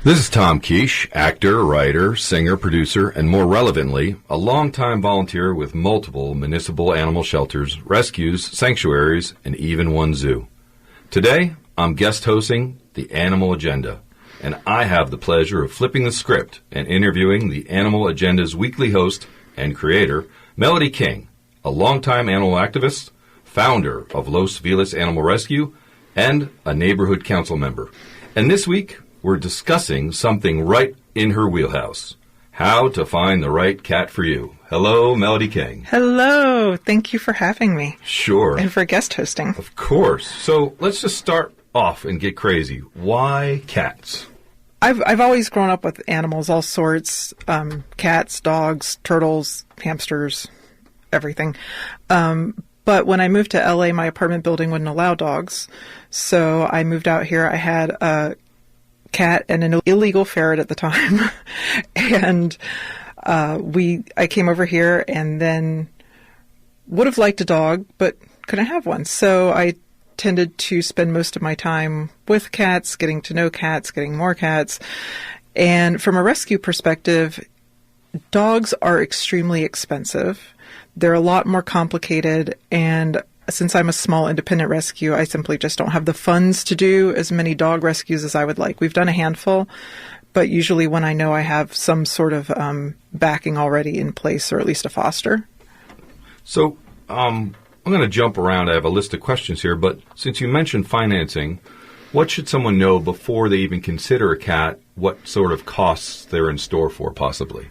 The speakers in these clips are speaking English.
This is Tom Quiche, actor, writer, singer, producer, and more relevantly, a longtime volunteer with multiple municipal animal shelters, rescues, sanctuaries, and even one zoo. Today, I'm guest hosting The Animal Agenda, and I have the pleasure of flipping the script and interviewing The Animal Agenda's weekly host and creator, Melody King, a longtime animal activist, founder of Los Feliz Animal Rescue, and a neighborhood council member. And this week, we're discussing something right in her wheelhouse. How to find the right cat for you. Hello, Melody King. Hello. Thank you for having me. Sure. And for guest hosting. Of course. So let's just start off and get crazy. Why cats? I've always grown up with animals, all sorts. Cats, dogs, turtles, hamsters, everything. But when I moved to LA, my apartment building wouldn't allow dogs. So I moved out here. I had a cat and an illegal ferret at the time. And I came over here and then would have liked a dog, but couldn't have one. So I tended to spend most of my time with cats, getting to know cats, getting more cats. And from a rescue perspective, dogs are extremely expensive. They're a lot more complicated, and since I'm a small independent rescue, I simply just don't have the funds to do as many dog rescues as I would like. We've done a handful, but usually when I know I have some sort of backing already in place, or at least a foster. So I'm going to jump around. I have a list of questions here, but since you mentioned financing, what should someone know before they even consider a cat? What sort of costs they're in store for, possibly?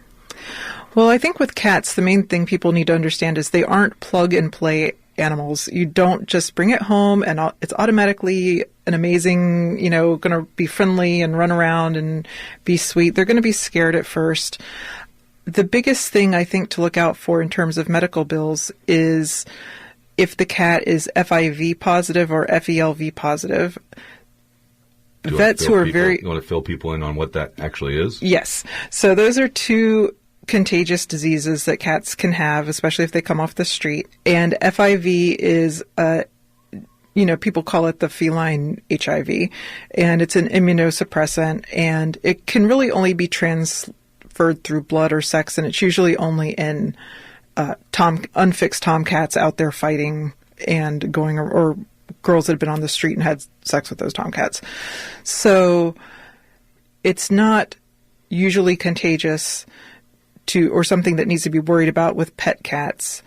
Well, I think with cats, the main thing people need to understand is they aren't plug-and-play animals. You don't just bring it home and it's automatically an amazing, going to be friendly and run around and be sweet. They're going to be scared at first. The biggest thing I think to look out for in terms of medical bills is if the cat is FIV positive or FELV positive. Vets who are You want to fill people in on what that actually is? Yes. So those are two contagious diseases that cats can have, especially if they come off the street. And FIV is, people call it the feline HIV, and it's an immunosuppressant, and it can really only be transferred through blood or sex, and it's usually only in unfixed tomcats out there fighting and going, or girls that have been on the street and had sex with those tomcats. So it's not usually contagious or something that needs to be worried about with pet cats.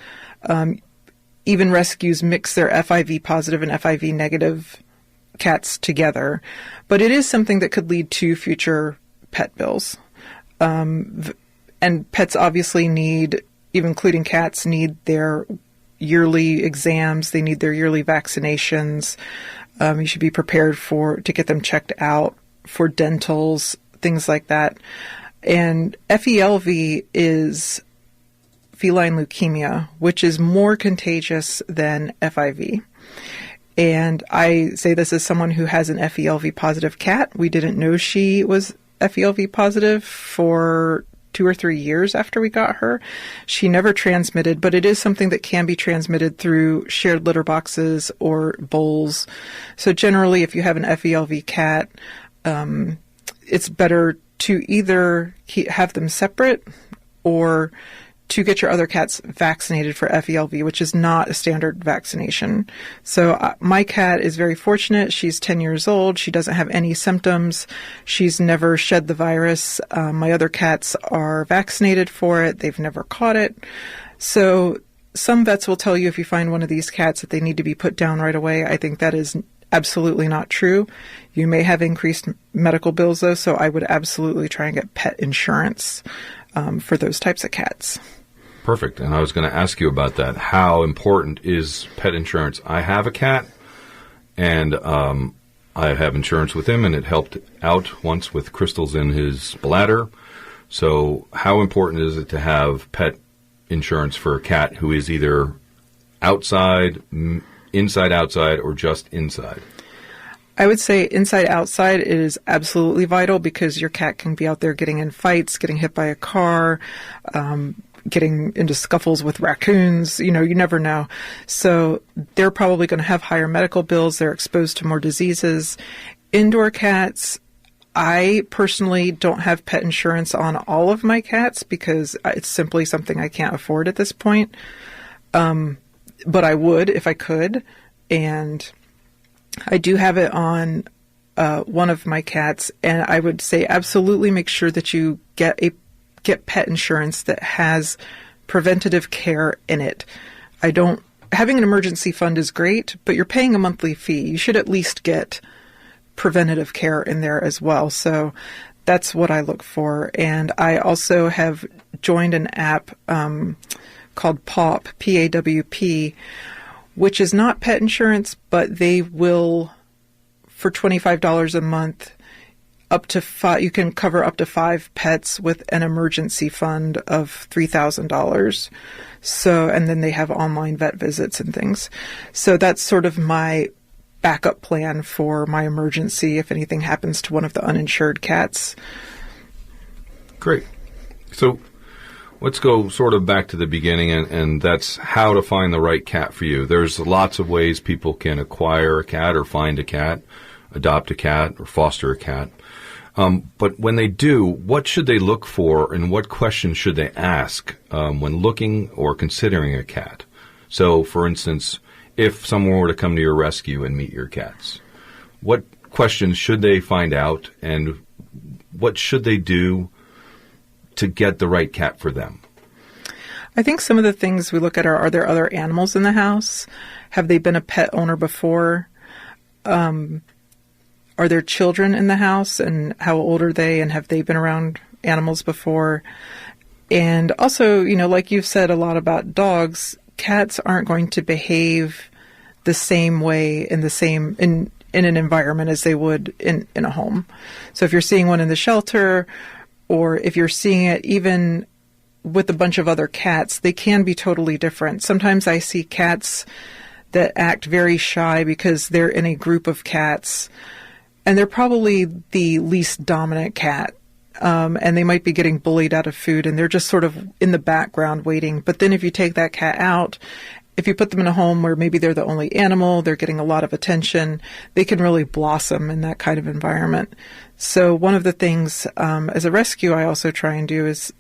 Even rescues mix their FIV positive and FIV negative cats together. But it is something that could lead to future pet bills. And pets obviously need, even including cats, need their yearly exams. They need their yearly vaccinations. You should be prepared to get them checked out for dentals, things like that. And FELV is feline leukemia, which is more contagious than FIV. And I say this as someone who has an FELV positive cat. We didn't know she was FELV positive for 2 or 3 years after we got her. She never transmitted, but it is something that can be transmitted through shared litter boxes or bowls. So generally, if you have an FELV cat, it's better to either have them separate or to get your other cats vaccinated for FELV, which is not a standard vaccination. So my cat is very fortunate. She's 10 years old. She doesn't have any symptoms. She's never shed the virus. My other cats are vaccinated for it. They've never caught it. So some vets will tell you if you find one of these cats that they need to be put down right away. I think that is absolutely not true. You may have increased medical bills, though, so I would absolutely try and get pet insurance for those types of cats. Perfect. And I was going to ask you about that. How important is pet insurance? I have a cat, and I have insurance with him, and it helped out once with crystals in his bladder. So how important is it to have pet insurance for a cat who is either outside, inside, outside, or just inside? I would say inside, outside is absolutely vital because your cat can be out there getting in fights, getting hit by a car, getting into scuffles with raccoons. You never know. So they're probably going to have higher medical bills. They're exposed to more diseases. Indoor cats, I personally don't have pet insurance on all of my cats because it's simply something I can't afford at this point. But I would if I could. And I do have it on one of my cats. And I would say absolutely make sure that you get pet insurance that has preventative care in it. Having an emergency fund is great, but you're paying a monthly fee. You should at least get preventative care in there as well. So that's what I look for. And I also have joined an app called PAWP, P-A-W-P, which is not pet insurance, but they will, for $25 a month, you can cover up to 5 pets with an emergency fund of $3,000. So, and then they have online vet visits and things. So that's sort of my backup plan for my emergency if anything happens to one of the uninsured cats. Great. So let's go sort of back to the beginning, and that's how to find the right cat for you. There's lots of ways people can acquire a cat or find a cat, adopt a cat, or foster a cat. But when they do, what should they look for and what questions should they ask when looking or considering a cat? So, for instance, if someone were to come to your rescue and meet your cats, what questions should they find out and what should they do to get the right cat for them? I think some of the things we look at are there other animals in the house? Have they been a pet owner before? Are there children in the house, and how old are they, and have they been around animals before? And also, like you've said a lot about dogs, cats aren't going to behave the same way in an environment as they would in a home. So if you're seeing one in the shelter, or if you're seeing it even with a bunch of other cats, they can be totally different. Sometimes I see cats that act very shy because they're in a group of cats, and they're probably the least dominant cat. And they might be getting bullied out of food, and they're just sort of in the background waiting. But then if you take that cat out, if you put them in a home where maybe they're the only animal, they're getting a lot of attention, they can really blossom in that kind of environment. So one of the things as a rescue I also try and do is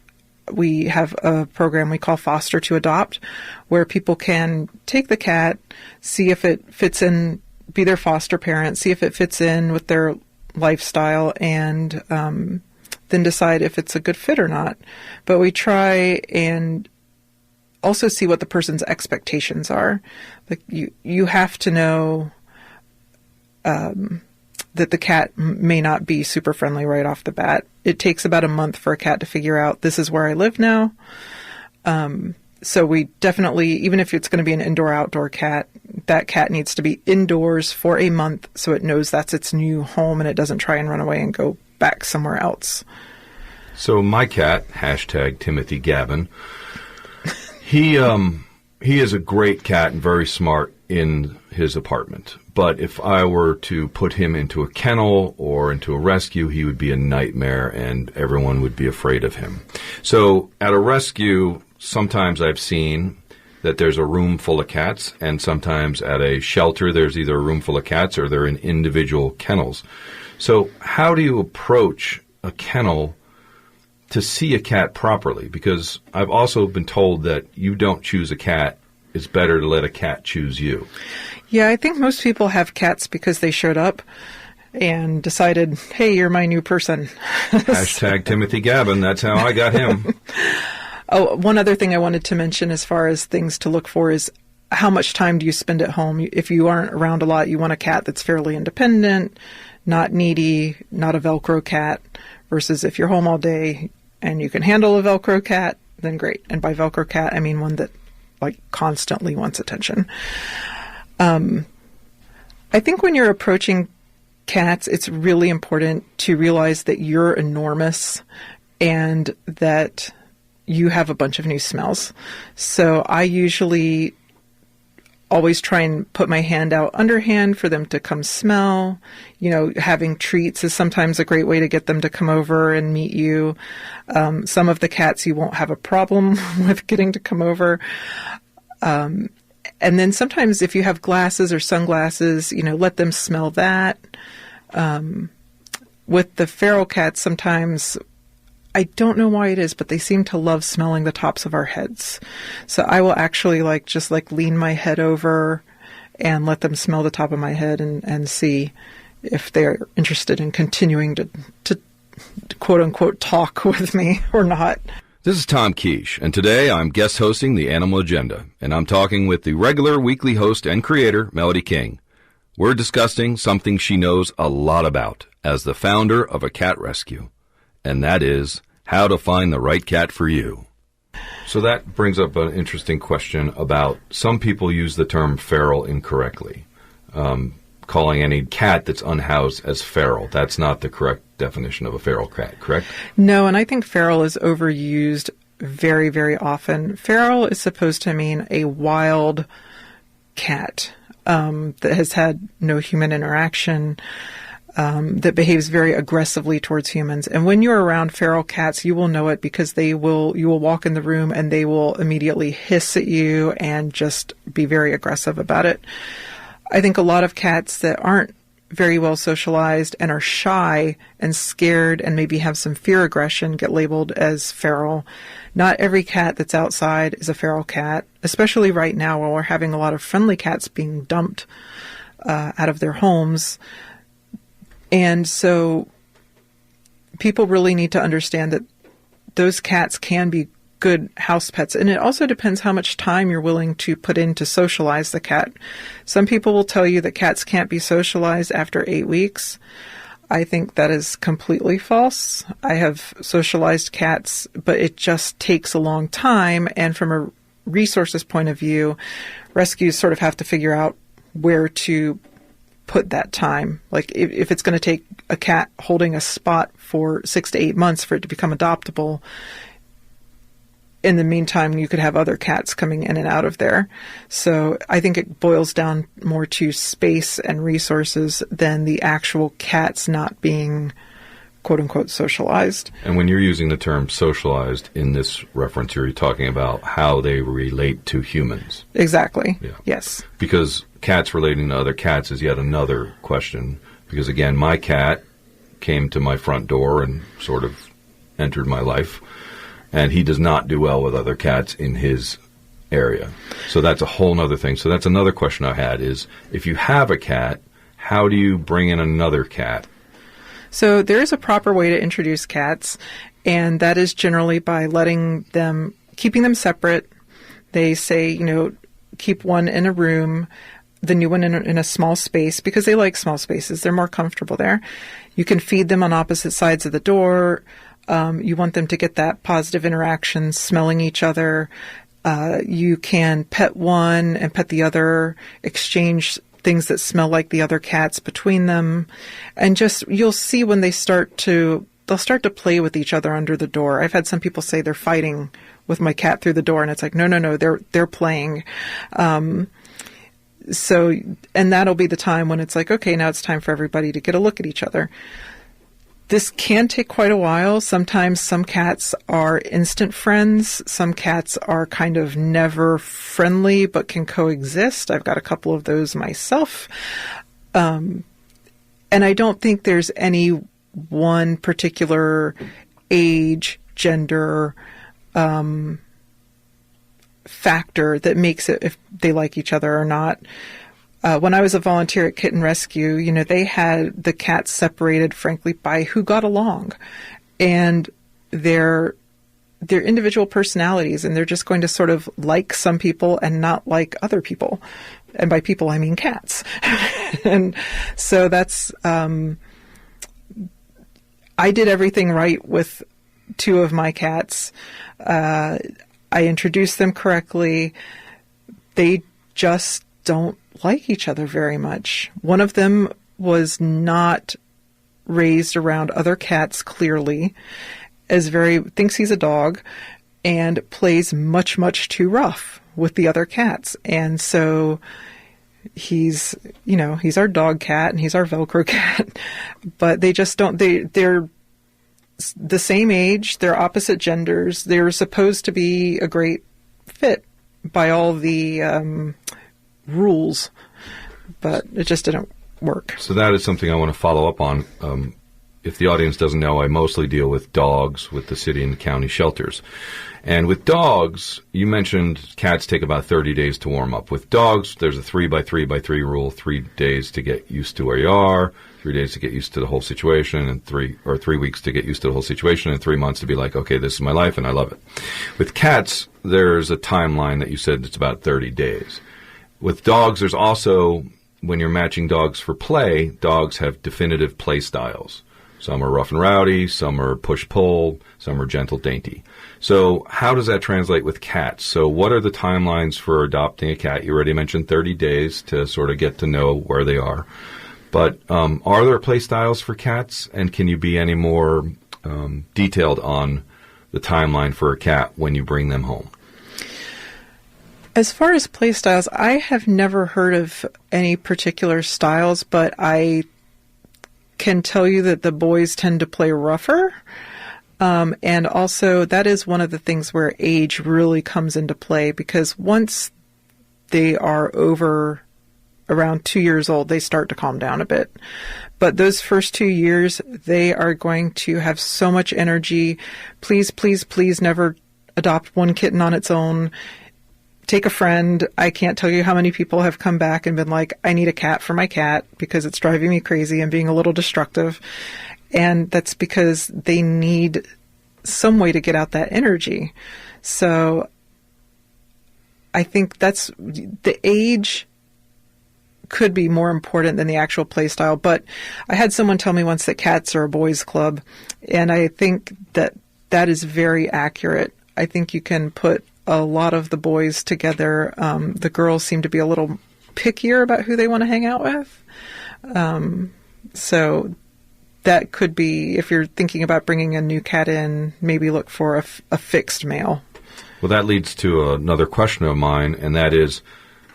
we have a program we call Foster to Adopt, where people can take the cat, see if it fits in, be their foster parent, see if it fits in with their lifestyle, and then decide if it's a good fit or not. But we try and also see what the person's expectations are. Like you have to know that the cat may not be super friendly right off the bat. It takes about a month for a cat to figure out, this is where I live now. So we definitely, even if it's going to be an indoor-outdoor cat, that cat needs to be indoors for a month so it knows that's its new home and it doesn't try and run away and go back somewhere else. So my cat, #Timothy Gavin, he is a great cat and very smart in his apartment. But if I were to put him into a kennel or into a rescue, he would be a nightmare and everyone would be afraid of him. So at a rescue, sometimes I've seen that there's a room full of cats, and sometimes at a shelter there's either a room full of cats or they're in individual kennels. So how do you approach a kennel to see a cat properly? Because I've also been told that you don't choose a cat. It's better to let a cat choose you. Yeah, I think most people have cats because they showed up and decided, hey, you're my new person. #Timothy Gavin. That's how I got him. Oh, one other thing I wanted to mention as far as things to look for is how much time do you spend at home? If you aren't around a lot, you want a cat that's fairly independent, not needy, not a Velcro cat, versus if you're home all day and you can handle a Velcro cat, then great. And by Velcro cat, I mean one that constantly wants attention. I think when you're approaching cats, it's really important to realize that you're enormous and that you have a bunch of new smells. So I usually always try and put my hand out underhand for them to come smell. Having treats is sometimes a great way to get them to come over and meet you. Some of the cats you won't have a problem with getting to come over. And then sometimes if you have glasses or sunglasses, let them smell that. with the feral cats, sometimes, I don't know why it is, but they seem to love smelling the tops of our heads. So I will actually just lean my head over and let them smell the top of my head and see if they're interested in continuing to quote unquote talk with me or not. This is Tom Quiche, and today I'm guest hosting the Animal Agenda, and I'm talking with the regular weekly host and creator, Melody King. We're discussing something she knows a lot about as the founder of a cat rescue, and that is how to find the right cat for you. So that brings up an interesting question about some people use the term feral incorrectly, calling any cat that's unhoused as feral. That's not the correct definition of a feral cat, correct? No, and I think feral is overused very, very often. Feral is supposed to mean a wild cat that has had no human interaction, that behaves very aggressively towards humans. And when you're around feral cats, you will know it because you will walk in the room and they will immediately hiss at you and just be very aggressive about it. I think a lot of cats that aren't very well socialized and are shy and scared and maybe have some fear aggression get labeled as feral. Not every cat that's outside is a feral cat, especially right now while we're having a lot of friendly cats being dumped out of their homes. And so people really need to understand that those cats can be good house pets. And it also depends how much time you're willing to put in to socialize the cat. Some people will tell you that cats can't be socialized after 8 weeks. I think that is completely false. I have socialized cats, but it just takes a long time. And from a resources point of view, rescues sort of have to figure out where to put that time. Like if it's going to take a cat holding a spot for 6 to 8 months for it to become adoptable, in the meantime, you could have other cats coming in and out of there. So I think it boils down more to space and resources than the actual cats not being, quote unquote, socialized. And when you're using the term socialized in this reference, you're talking about how they relate to humans. Exactly. Yeah. Yes. Because cats relating to other cats is yet another question. Because again, my cat came to my front door and sort of entered my life. And he does not do well with other cats in his area. So that's a whole other thing. So that's another question I had is, if you have a cat, how do you bring in another cat? So there is a proper way to introduce cats, and that is generally by keeping them separate. They say, keep one in a room, the new one in a small space, because they like small spaces. They're more comfortable there. You can feed them on opposite sides of the door. You want them to get that positive interaction, smelling each other. You can pet one and pet the other, exchange things that smell like the other cats between them. And you'll see when they'll start to play with each other under the door. I've had some people say they're fighting with my cat through the door, and it's like, no, they're playing. So, and that'll be the time when it's like, okay, now it's time for everybody to get a look at each other. This can take quite a while. Sometimes some cats are instant friends. Some cats are kind of never friendly but can coexist. I've got a couple of those myself. And I don't think there's any one particular age, gender, factor that makes it if they like each other or not. When I was a volunteer at Kitten Rescue, they had the cats separated, frankly, by who got along and their individual personalities. And they're just going to sort of like some people and not like other people. And by people, I mean cats. And so that's, I did everything right with 2 of my cats. I introduced them correctly. They just don't like each other very much. One of them was not raised around other cats clearly, thinks he's a dog, and plays much, much too rough with the other cats. And so he's our dog cat and he's our Velcro cat, but they just don't, they're the same age, they're opposite genders, they're supposed to be a great fit by all the rules, but it just didn't work. So that is something I want to follow up on. if the audience doesn't know, I mostly deal with dogs with the city and county shelters. And with dogs, you mentioned cats take about 30 days to warm up. With dogs, there's a 3x3x3 rule, 3 days to get used to where you are, 3 days to get used to the whole situation, and 3 weeks to get used to the whole situation, and 3 months to be like, okay, this is my life and I love it. With cats, there's a timeline that you said it's about 30 days. With dogs, there's also, when you're matching dogs for play, dogs have definitive play styles. Some are rough and rowdy, some are push-pull, some are gentle, dainty. So how does that translate with cats? So what are the timelines for adopting a cat? You already mentioned 30 days to sort of get to know where they are. But are there play styles for cats? And can you be any more detailed on the timeline for a cat when you bring them home? As far as play styles, I have never heard of any particular styles, but I can tell you that the boys tend to play rougher. And also, that is one of the things where age really comes into play, because once they are over around 2 years old, they start to calm down a bit. But those first 2 years, they are going to have so much energy. Please, please, please never adopt one kitten on its own. Take a friend. I can't tell you how many people have come back and been like, I need a cat for my cat because it's driving me crazy and being a little destructive. And that's because they need some way to get out that energy. So I think that's the age could be more important than the actual play style. But I had someone tell me once that cats are a boys' club, and I think that that is very accurate. I think you can put a lot of the boys together. The girls seem to be a little pickier about who they want to hang out with. So that could be, if you're thinking about bringing a new cat in, maybe look for a fixed male. Well, that leads to another question of mine, and that is,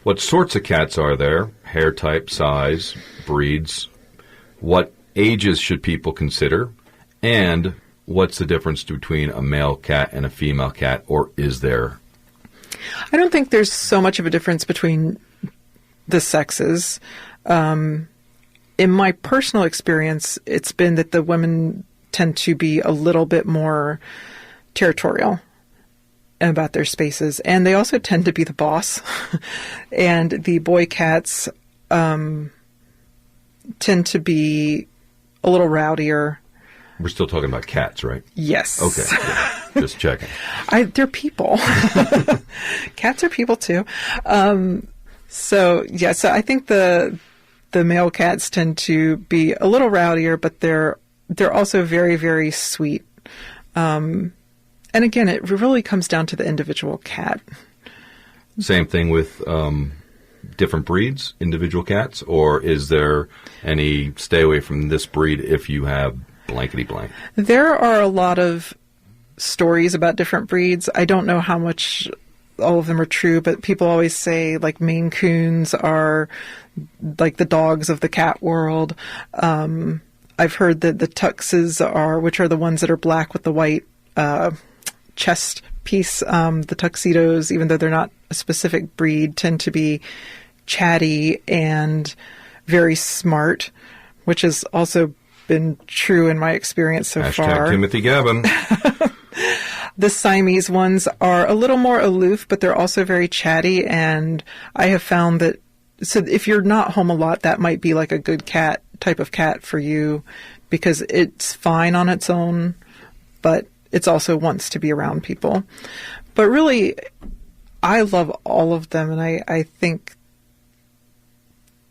what sorts of cats are there? Hair type, size, breeds? What ages should people consider? And what's the difference between a male cat and a female cat, or is there? I don't think there's so much of a difference between the sexes. In my personal experience, it's been that the women tend to be a little bit more territorial about their spaces, and they also tend to be the boss. And the boy cats tend to be a little rowdier. We're still talking about cats, right? Yes. Okay. Yeah, just checking. They're people. Cats are people too. So I think the male cats tend to be a little rowdier, but they're also very, very sweet. And again, it really comes down to the individual cat. Same thing with different breeds, individual cats, or is there any stay away from this breed if you have blankety blank? There are a lot of stories about different breeds. I don't know how much all of them are true, but people always say like Maine Coons are like the dogs of the cat world. I've heard that the Tuxes are, which are the ones that are black with the white chest piece, the tuxedos, even though they're not a specific breed, tend to be chatty and very smart, which has also been true in my experience so far. Timothy Gavin. The Siamese ones are a little more aloof, but they're also very chatty, and I have found that, so if you're not home a lot, that might be like a good cat type of cat for you, because it's fine on its own, but it's also wants to be around people. But really, I love all of them, and I think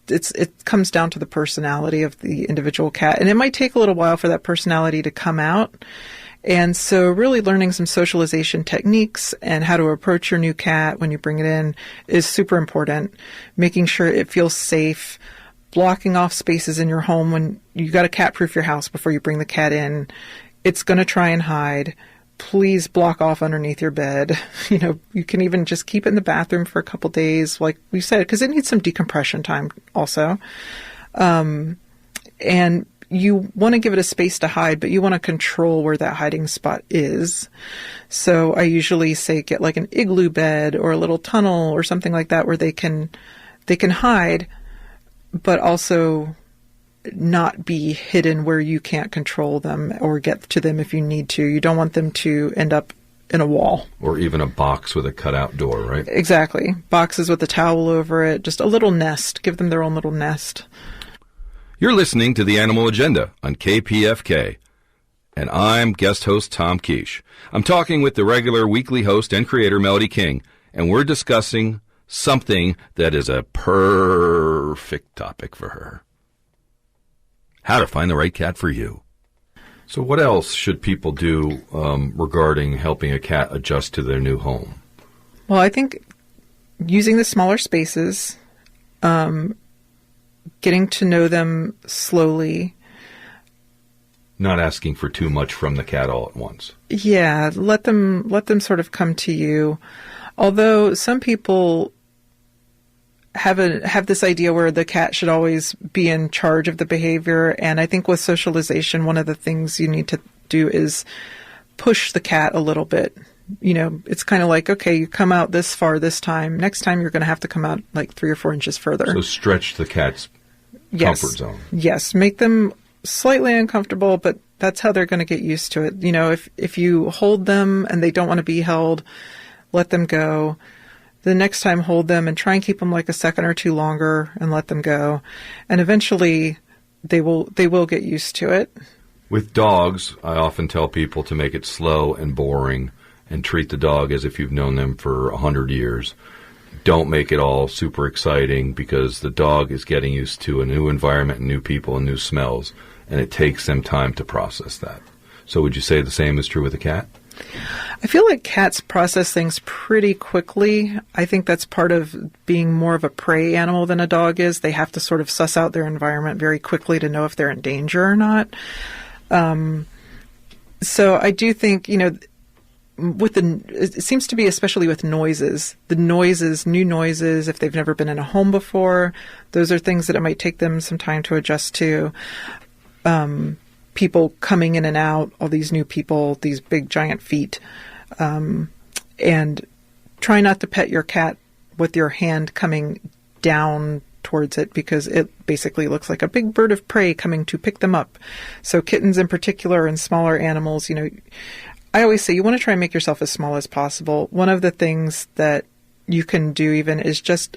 it comes down to the personality of the individual cat, and it might take a little while for that personality to come out. And so really learning some socialization techniques and how to approach your new cat when you bring it in is super important. Making sure it feels safe, blocking off spaces in your home when you got to cat-proof your house before you bring the cat in. It's going to try and hide. Please block off underneath your bed. You know, you can even just keep it in the bathroom for a couple days, like we said, because it needs some decompression time also. And you want to give it a space to hide, but you want to control where that hiding spot is. So I usually say get like an igloo bed or a little tunnel or something like that where they can hide, but also not be hidden where you can't control them or get to them if you need to. You don't want them to end up in a wall. Or even a box with a cutout door, right? Exactly. Boxes with a towel over it. Just a little nest. Give them their own little nest. You're listening to The Animal Agenda on KPFK. And I'm guest host Tom Quiche. I'm talking with the regular weekly host and creator Melody King, and we're discussing something that is a perfect topic for her. How to find the right cat for you. So what else should people do regarding helping a cat adjust to their new home? Well, I think using the smaller spaces, getting to know them slowly. Not asking for too much from the cat all at once. Yeah, let them sort of come to you. Although some people have this idea where the cat should always be in charge of the behavior, and I think with socialization, one of the things you need to do is push the cat a little bit. You know, it's kind of like, okay, you come out this far this time. Next time you're going to have to come out like 3 or 4 inches further. So stretch the cat's comfort zone. Yes, make them slightly uncomfortable, but that's how they're going to get used to it. You know, if you hold them and they don't want to be held, let them go. The next time, hold them and try and keep them like a second or two longer and let them go. And eventually they will get used to it. With dogs, I often tell people to make it slow and boring and treat the dog as if you've known them for 100 years. Don't make it all super exciting because the dog is getting used to a new environment and new people and new smells, and it takes them time to process that. So would you say the same is true with a cat? I feel like cats process things pretty quickly. I think that's part of being more of a prey animal than a dog is. They have to sort of suss out their environment very quickly to know if they're in danger or not. So I do think, you know, it seems to be especially with noises. The noises, new noises, if they've never been in a home before, those are things that it might take them some time to adjust to. People coming in and out, all these new people, these big giant feet. And try not to pet your cat with your hand coming down towards it because it basically looks like a big bird of prey coming to pick them up. So kittens in particular and smaller animals, you know, I always say you want to try and make yourself as small as possible. One of the things that you can do even is just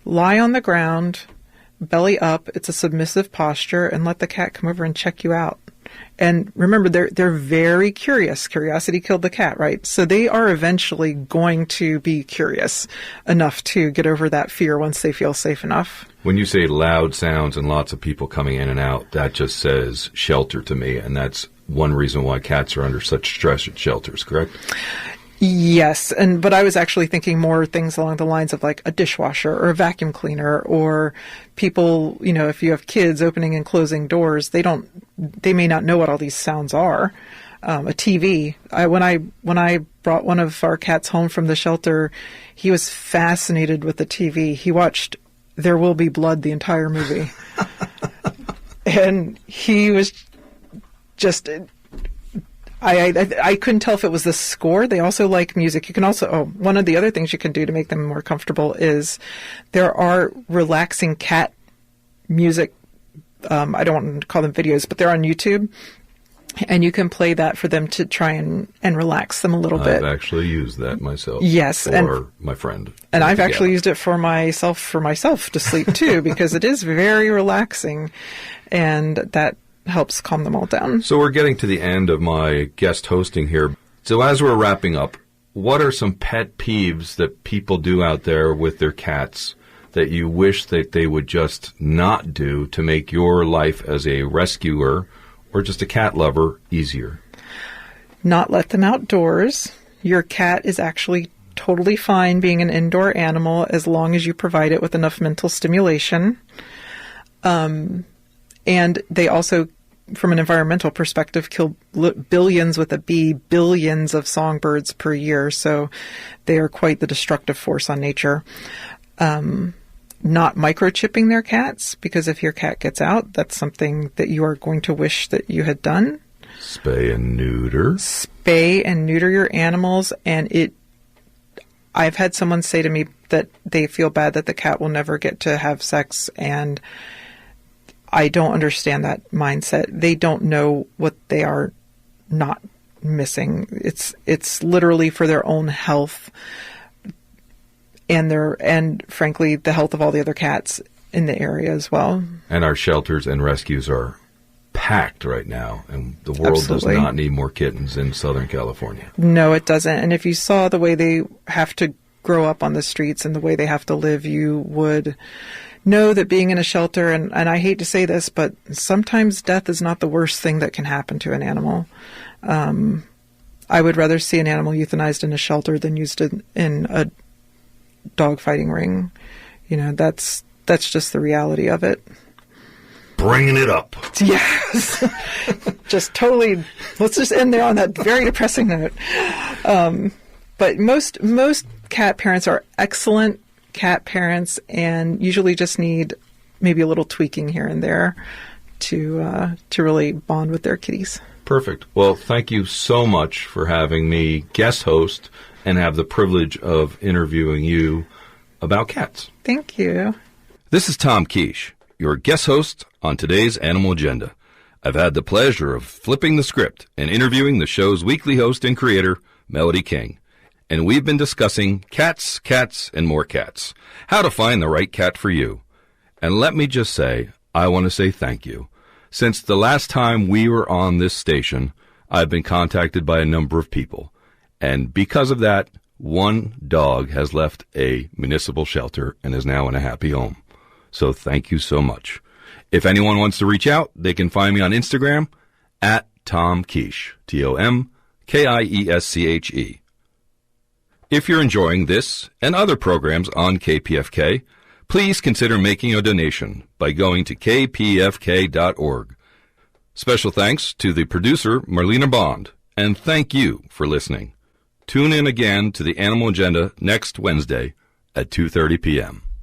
lie on the ground, belly up. It's a submissive posture, and let the cat come over and check you out. And remember, they're very curious. Curiosity killed the cat, right? So they are eventually going to be curious enough to get over that fear once they feel safe enough. When you say loud sounds and lots of people coming in and out, that just says shelter to me, and that's one reason why cats are under such stress at shelters, correct? Yes, but I was actually thinking more things along the lines of like a dishwasher or a vacuum cleaner, or people, you know, if you have kids opening and closing doors, they may not know what all these sounds are. A TV. When I brought one of our cats home from the shelter, he was fascinated with the TV. He watched There Will Be Blood the entire movie. And he was just... I couldn't tell if it was the score. They also like music. You can also, one of the other things you can do to make them more comfortable is there are relaxing cat music. I don't want to call them videos, but they're on YouTube. And you can play that for them to try and relax them a little bit. I've actually used that myself. Yes. Or my friend. And I've actually used it for myself to sleep too, because it is very relaxing. And that helps calm them all down. So we're getting to the end of my guest hosting here. So as we're wrapping up, what are some pet peeves that people do out there with their cats that you wish that they would just not do to make your life as a rescuer or just a cat lover easier? Not let them outdoors. Your cat is actually totally fine being an indoor animal as long as you provide it with enough mental stimulation. And they also, from an environmental perspective, kill billions with a B, billions of songbirds per year. So they are quite the destructive force on nature. Not microchipping their cats, because if your cat gets out, that's something that you are going to wish that you had done. Spay and neuter. Spay and neuter your animals. And I've had someone say to me that they feel bad that the cat will never get to have sex, and I don't understand that mindset. They don't know what they are not missing. It's literally for their own health and frankly the health of all the other cats in the area as well. And our shelters and rescues are packed right now, and the world Absolutely. does not need more kittens in Southern California. No, it doesn't. And if you saw the way they have to grow up on the streets and the way they have to live, you would know that being in a shelter, and I hate to say this, but sometimes death is not the worst thing that can happen to an animal. I would rather see an animal euthanized in a shelter than used in a dogfighting ring. You know, that's just the reality of it. Bringing it up. Yes. Just totally, let's just end there on that very depressing note. But most cat parents are excellent cat parents and usually just need maybe a little tweaking here and there to really bond with their kitties. Perfect. Well, thank you so much for having me guest host and have the privilege of interviewing you about cats. Thank you. This is Tom Quiche, your guest host on today's Animal Agenda. I've had the pleasure of flipping the script and interviewing the show's weekly host and creator, Melody King. And we've been discussing cats, and more cats. How to find the right cat for you. And let me just say, I want to say thank you. Since the last time we were on this station, I've been contacted by a number of people. And because of that, one dog has left a municipal shelter and is now in a happy home. So thank you so much. If anyone wants to reach out, they can find me on Instagram at Tom Quiche, TomKiesche. If you're enjoying this and other programs on KPFK, please consider making a donation by going to kpfk.org. Special thanks to the producer, Marlena Bond, and thank you for listening. Tune in again to the Animal Agenda next Wednesday at 2:30 p.m.